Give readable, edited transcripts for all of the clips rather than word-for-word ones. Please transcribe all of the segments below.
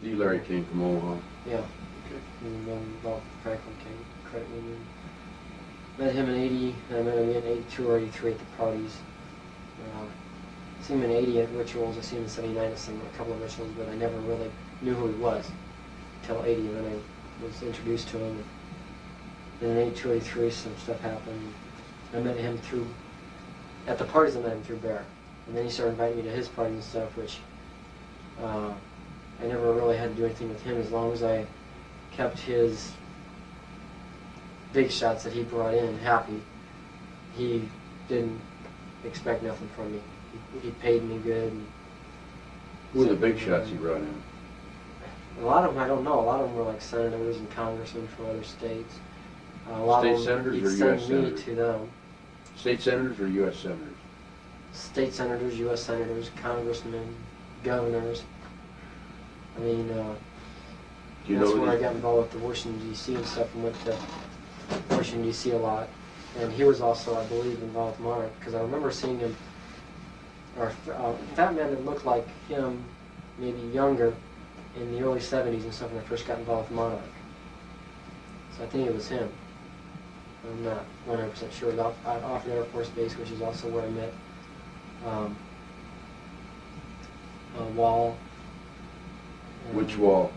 D. Larry King from Omaha. Yeah. Okay. And involved with Franklin King Credit Union. Met him in 80, and I met him in 82 or 83 at the parties. Seen him in 80 at rituals. I seen him in 79 at a couple of rituals, but I never really knew who he was until 80, and then I was introduced to him. And in 82, 83, some stuff happened. I met him at the parties I met him through Bear. And then he started inviting me to his parties and stuff, which I never really had to do anything with him as long as I kept his big shots that he brought in happy. He didn't expect nothing from me. He paid me good. Who were the big shots he brought in? A lot of them I don't know. A lot of them were like senators and congressmen from other states. State senators or U.S. senators? He'd send me to them. State senators or U.S. senators? State senators, U.S. senators, congressmen, governors. I mean, that's where I got involved with the Washington, D.C. and stuff, and went to Washington, D.C. a lot. And he was also, I believe, involved with Monarch, because I remember seeing him, or a fat man that looked like him, maybe younger, in the early 70s and stuff when I first got involved with Monarch. So I think it was him. I'm not 100% sure. Off Air Force Base, which is also where I met Wall. Which Wall?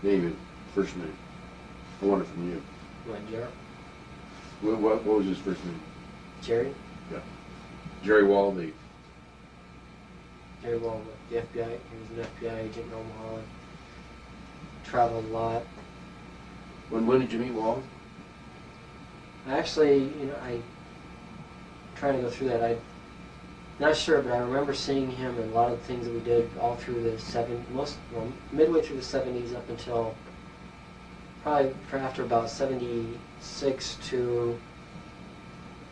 David, first name. I want it from you. What, Jerry? What was his first name? Jerry? Yeah. Jerry Wall, Jerry Wall, the FBI. He was an FBI agent in Omaha. Traveled a lot. When did you meet Wall? Actually, I'm trying to go through that. I'm not sure, but I remember seeing him and a lot of the things that we did all through the midway through the 70s up until probably after about 76 to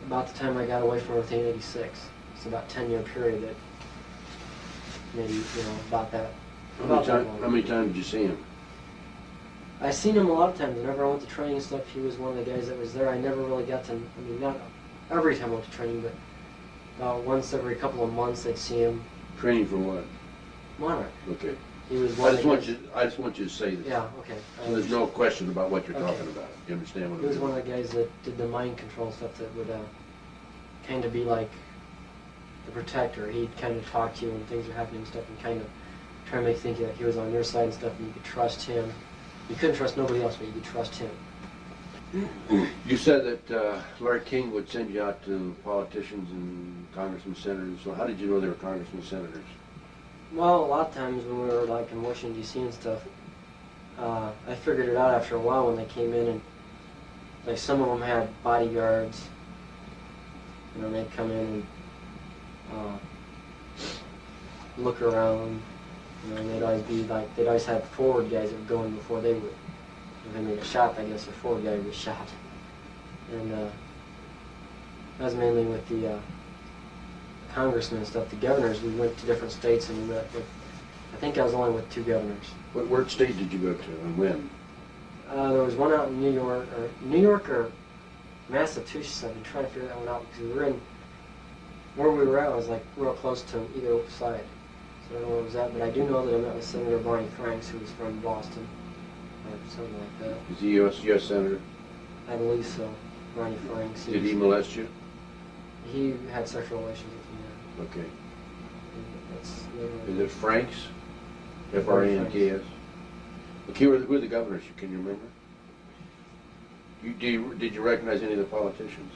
about the time I got away from everything in 86. It's about a 10-year period that maybe, about that. How many times did you see him? I seen him a lot of times. Whenever I went to training and stuff, he was one of the guys that was there. I never really got to, not every time I went to training, but about once every couple of months I'd see him. Training for what? Monarch. Okay. He was I just want you to say this. Yeah, okay. So there's no question about what you're talking about. You understand what I'm saying? He was one of the guys that did the mind control stuff that would kind of be like the protector. He'd kind of talk to you when things are happening and stuff and kind of try to make you think that he was on your side and stuff and you could trust him. You couldn't trust nobody else, but you could trust him. You said that Larry King would send you out to politicians and congressmen, senators. So how did you know they were congressmen, senators? Well, a lot of times when we were like in Washington, D.C. and stuff, I figured it out after a while when they came in and like some of them had bodyguards. They'd come in and look around. And they'd always be like, they'd always have forward guys that would go in before they would. If they made a shot, I guess the forward guy would be shot. And that was mainly with the congressmen and stuff. The governors, we went to different states and we met with, I think I was only with 2 governors. What state did you go to and when? There was one out in New York or Massachusetts. I've been trying to figure that one out because where we were at was like real close to either side. So I don't know where it was at, but I do know that I met with Senator Barney Franks, who was from Boston, or something like that. Is he U.S. Senator? I believe so. Barney Franks. Did he molest you? He had sexual relations with me. Okay. Is it Franks? F-R-A-N-K-S? Okay, who are the governors? Can you remember? Did you recognize any of the politicians?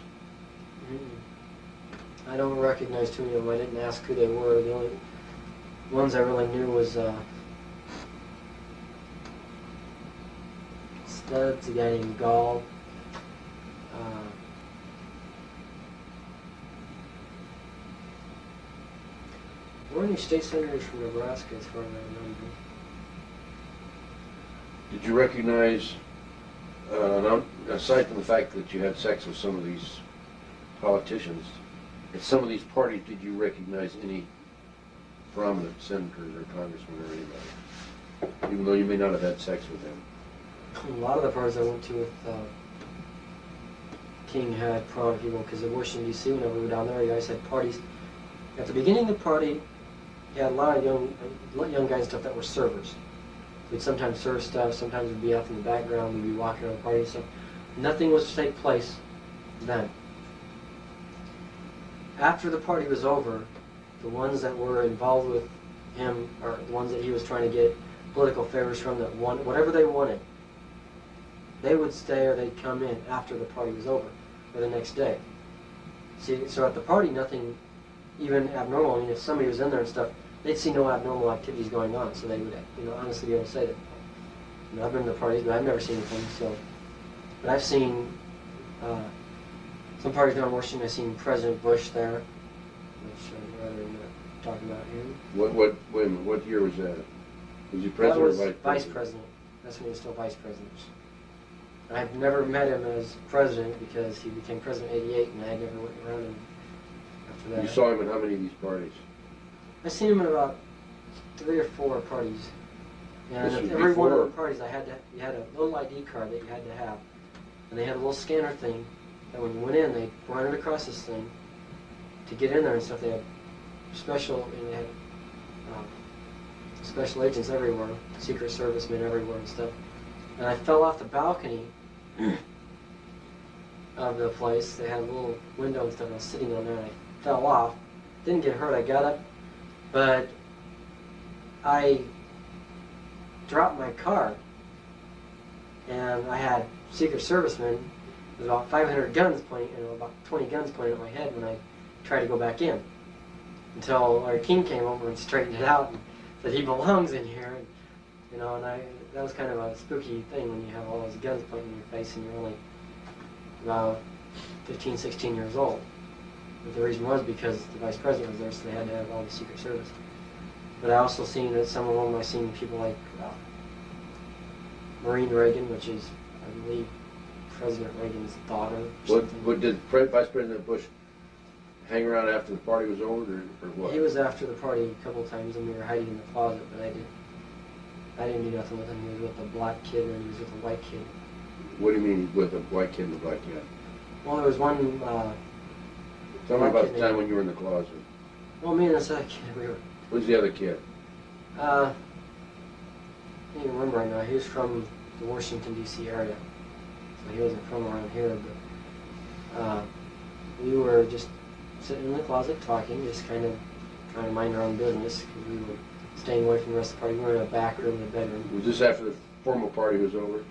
I don't recognize too many of them. I didn't ask who they were. The only ones I really knew was Studs, a guy named Gall. Were any state senators from Nebraska as far as I remember? Did you recognize, aside from the fact that you had sex with some of these politicians, at some of these parties, did you recognize any prominent senators or congressmen or anybody, even though you may not have had sex with them? A lot of the parties I went to with King had prominent people, because in Washington, D.C., whenever we were down there, he always had parties. At the beginning of the party, he had a lot of young guys and stuff that were servers. We'd sometimes serve stuff, sometimes we'd be off in the background, we'd be walking around the party and stuff. Nothing was to take place then. After the party was over, the ones that were involved with him, or the ones that he was trying to get political favors from, that wanted whatever they wanted, they would stay or they'd come in after the party was over, or the next day. See, so at the party, nothing even abnormal. I mean, if somebody was in there and stuff, they'd see no abnormal activities going on, so they would, honestly be able to say that. I've been to parties, but I've never seen anything. So, but I've seen some parties down in Washington. I've seen President Bush there, which I'd rather not talk about him. Wait a minute, what year was that? Was he That president was or vice vice president? president. That's when he was still vice president. I've never met him as president because he became president in '88, and I never went around him after that. You saw him at how many of these parties? I seen him at about 3 or 4 parties. And This at was every one of before- the parties, you had a little ID card that you had to have, and they had a little scanner thing that when you went in, they run it across this thing to get in there and stuff. They had they had special agents everywhere, Secret Servicemen everywhere and stuff. And I fell off the balcony of the place. They had a little window and stuff, and I was sitting on there, and I fell off. Didn't get hurt. I got up, but I dropped my card, and I had Secret Servicemen with about 500 guns pointing, about 20 guns pointing at my head when I tried to go back in. Until our king came over and straightened it out and said he belongs in here, and that was kind of a spooky thing when you have all those guns pointing in your face and you're only about 15, 16 years old. But the reason was because the vice president was there, so they had to have all the Secret Service. But I also seen that some of them, I seen people like Marine Reagan, which is, I believe, President Reagan's daughter. What did Vice President Bush hang around after the party was over, or what? He was after the party a couple of times, and we were hiding in the closet, but I didn't do nothing with him. He was with a black kid, and he was with a white kid. What do you mean with a white kid and a black kid? Well, there was one. Tell me black about kid the time named- when you were in the closet. Well, me and this other kid, we were. Who's the other kid? I can't even remember right now. He was from the Washington, D.C. area, so he wasn't from around here. But we were just sitting in the closet talking, just kind of trying to mind our own business because we were staying away from the rest of the party. We were in a back room in the bedroom. Was this after the formal party was over?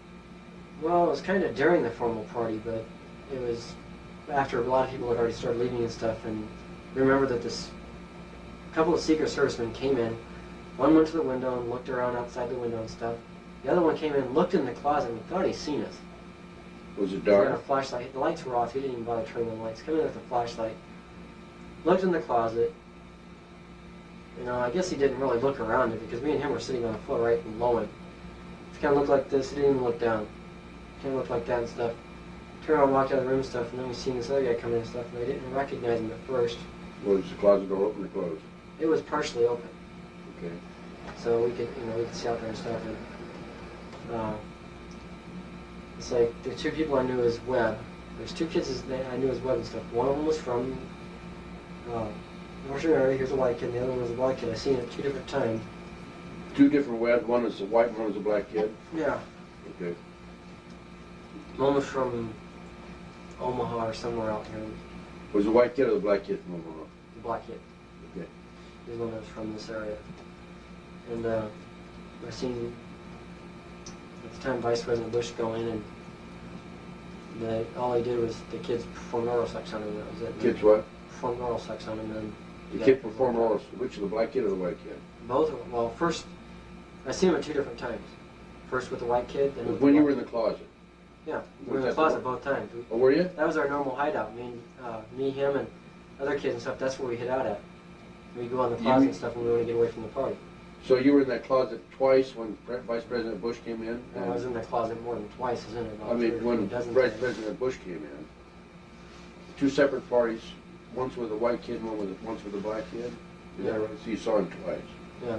Well, it was kind of during the formal party, but it was after a lot of people had already started leaving and stuff. And we remember that a couple of Secret Servicemen came in. One went to the window and looked around outside the window and stuff. The other one came in, looked in the closet, and thought he'd seen us. Was it He had a dark? flashlight. The lights were off. He didn't even bother turning on the lights. Come in with a flashlight. Looked in the closet. I guess he didn't really look around it because me and him were sitting on the floor right below him. He kind of looked like this. He didn't even look down. Kind of looked like that and stuff. Turned around, walked out of the room and stuff, and then we seen this other guy come in and stuff, and I didn't recognize him at first. Was the closet door open or closed? It was partially open, Okay. so we could see out there and stuff. And it's like the 2 people I knew as Webb. There's 2 kids I knew as Webb and stuff. One of them was from Washington area. Here's a white kid. And the other one was a black kid. I seen it at 2 different times. 2 different webs. One was a white, one was a black kid. Yeah. Okay. One was from Omaha or somewhere out here. Was the white kid or the black kid from Omaha? The black kid. Okay. He's one that was from this area. And I seen at the time Vice President Bush go in, and all he did was the kids performed oral sex on him. That was it. Kids what? Performed oral sex on him, and The kid performed oral. Which of the black kid or the white kid? both. Well, first I seen him at 2 different times. First with the white kid, then with When the you black were in the closet? Yeah, we were Was in the that closet both times. Oh, were you? That was our normal hideout. Me, him, and other kids and stuff. That's where we hid out at. We'd go in the closet and stuff when we wanted to get away from the party. So you were in that closet twice when Vice President Bush came in? And I was in the closet more than twice. I was in it about I mean, 3 or when 4 dozen Vice times. President Bush came in, 2 separate parties, once with a white kid, once with a black kid? Is that right? So you saw him twice? Yeah.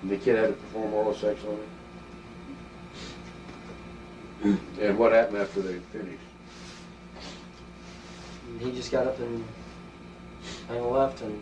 And the kid had to perform oral sex on him? And what happened after they finished? And he just got up and kind of left, and